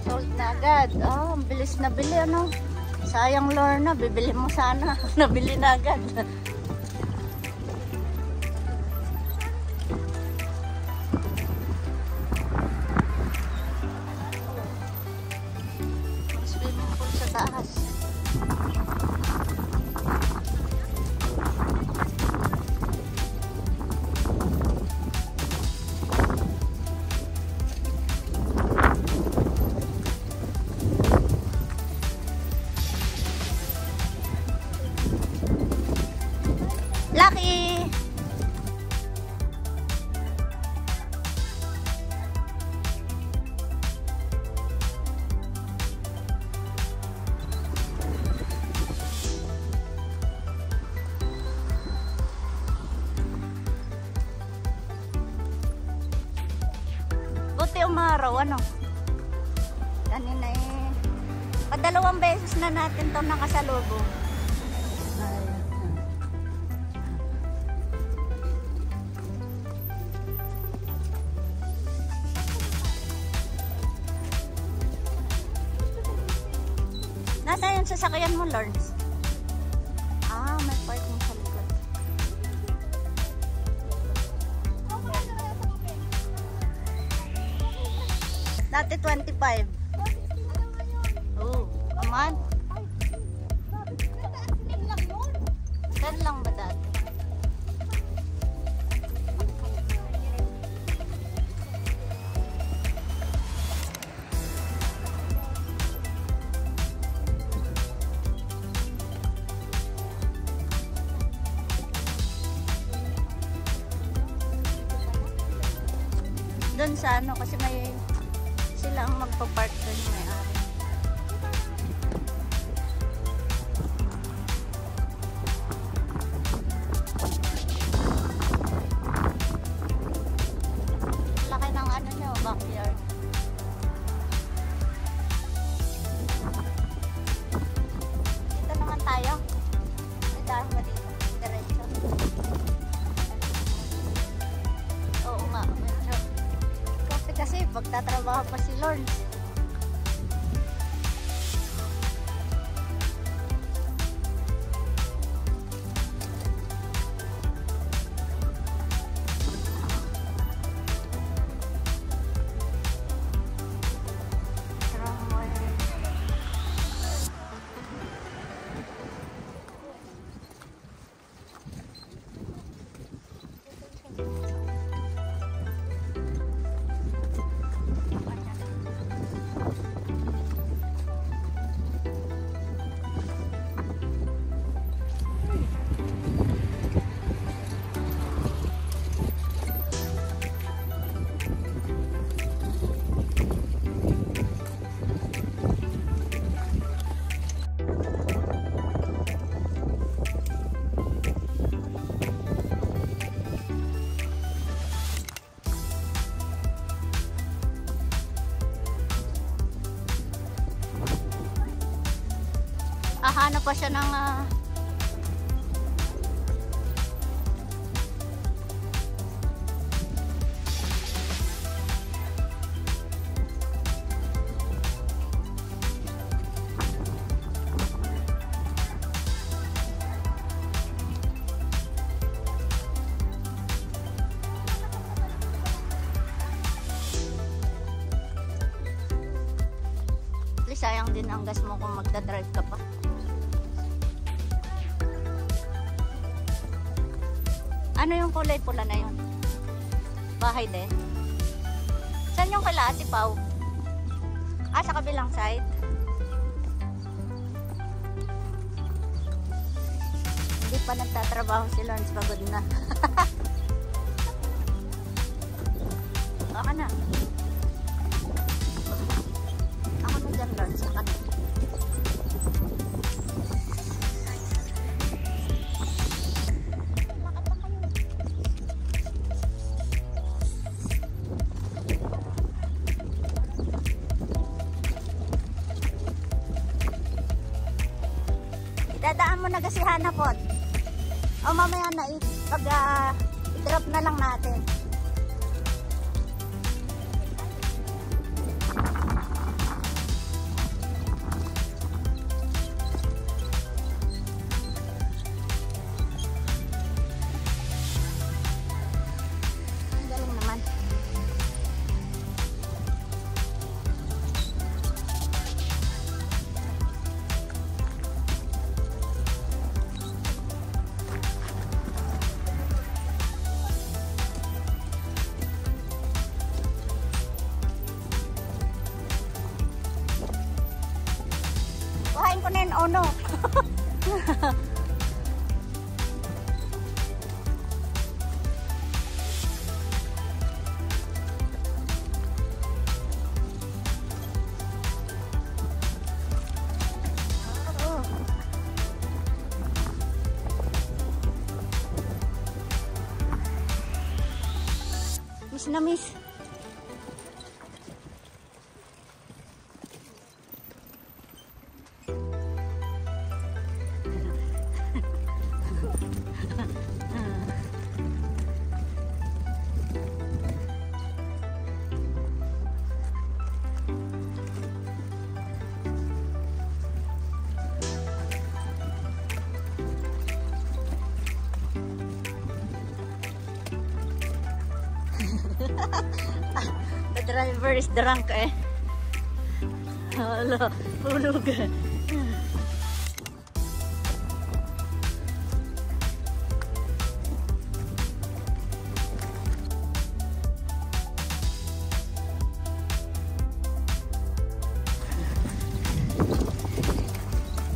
Sold na agad. Oh, ang bilis na bili ano. Sayang Lorna, bibili mo sana. Nabili na agad. Swimming pool sa taas. Lucky! Buti umaraw, ano? Kanina eh. Padalawang beses na natin ito nakasalubong. Nasa yung sasakyan mo, Lawrence? Ah, may parking sa likod. Dati 25. Oh, aman. 10 lang ba dati? Doon sa ano, kasi may sila ang magpa-park doon, may ari. Laki ng ano nyo, backyard. Dito naman tayo. May dahil ba dito? Diretso. Oo nga, medyo kasi pagtatrabaho pa si Lawrence. Nakahanap pa siya ng sayang din ang gas mo kung magdadrive ka pa. Ano yung kulay pula na yun? Bahay din? Saan yung kala Ate Pao? Sa kabilang side? Hindi pa nagtatrabaho si Lawrence, pagod na. Baka na. Ako na dyan, Lawrence. Saka na. Dadaan mo na kasi hanapot. O mamaya na pag i-drop na lang natin. Ang galing naman. Kuhain ko na yun, ono. Miss na miss. The driver is drunk eh. Hala, hulog.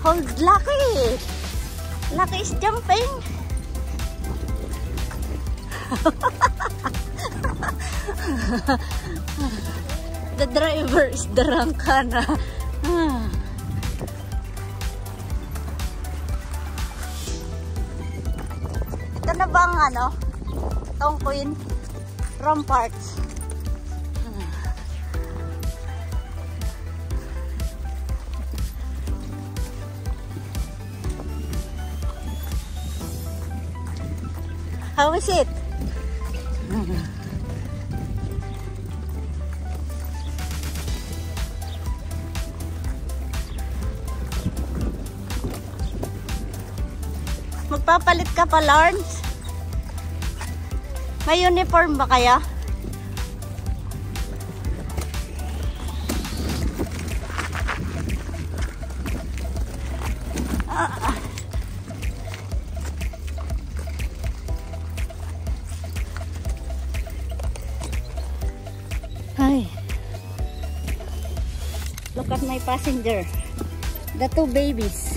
Hold Lucky. Lucky is jumping. The driver is drunk na. Ito na ba ang ano? Tong Queen Ramparts. How is it? Magpapalit ka pa, Lawrence? May uniform ba kaya? Ay. Look at my passenger. The two babies.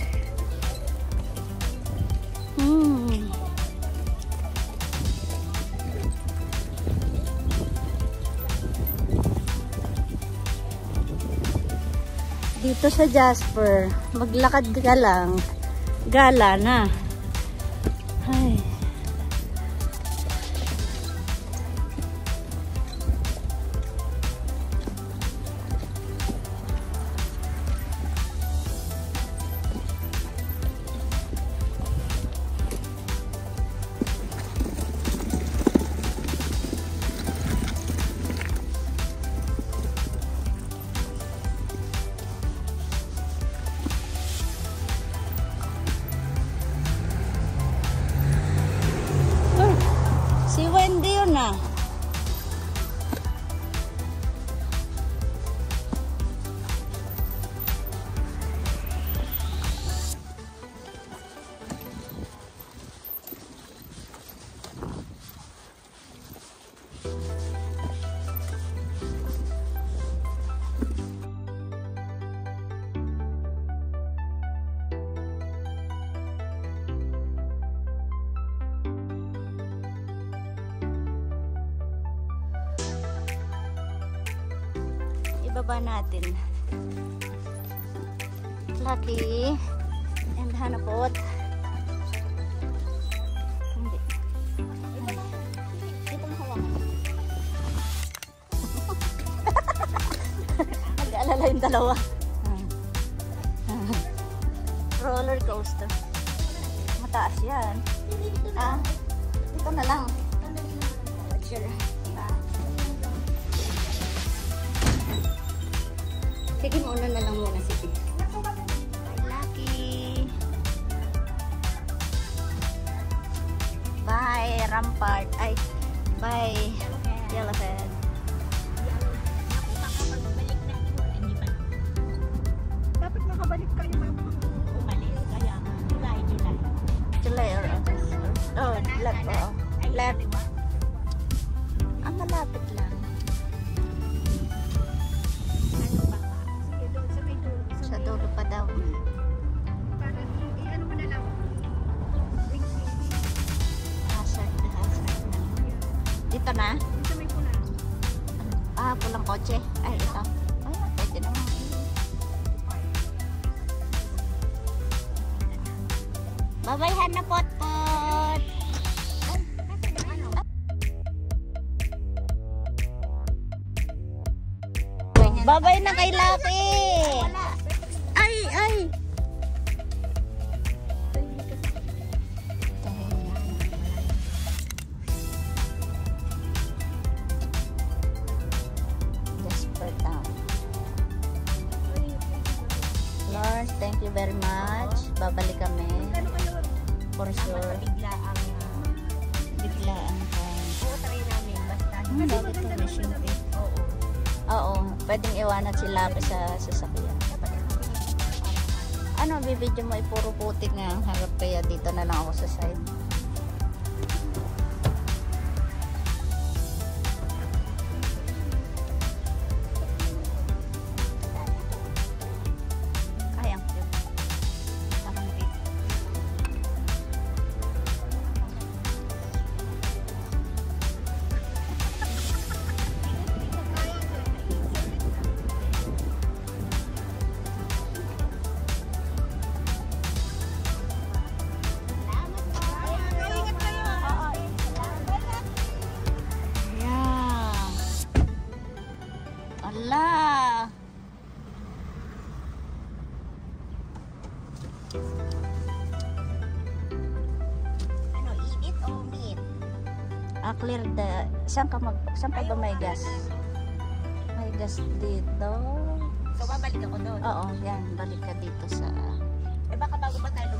Dito sa Jasper, maglakad ka lang, gala na. Ay. baba natin. Lucky. And hanapot. Hindi. Dito mo hawakan. Nag-aalala yung dalawa. Roller coaster. Mataas yan. Dito na lang. Sure. Sige, mauna na lang muna si Pig. Lucky. Bye, Rampart. Ay, bye, Yellowhead. Dapat makabalik kayo umalis. Kaya, July or August. Oh, left. Oh. Left. Ang malapit lang. Sa dulo pa daw. Ano mo na lang? Hazard na. Dito na? Sa may pula. Pulang kotse. Ay, ito. Ay, pwede naman. Bye-bye, Hana Pot-Pot. Bye-bye na kay Lucky. Ay. Desperate town. Lawrence, thank you very much. Babalik kami. For sure. Biglaan ka. Try namin. Basta. Bakit ito machinery? Oo. Pwedeng iwanan si Lapi sa sasakyan. Ano, bibidyo mo puro putik nga ang harap, kaya dito na lang ako sa side. Ay, ang cute. Parang cute. Yeah. Allah. Ano, init o meat? Clear the... Saan ka ba may gas? May gas dito. So, babalik ako doon. Oo, yan. Balik ka dito sa... Baka bago pa tayo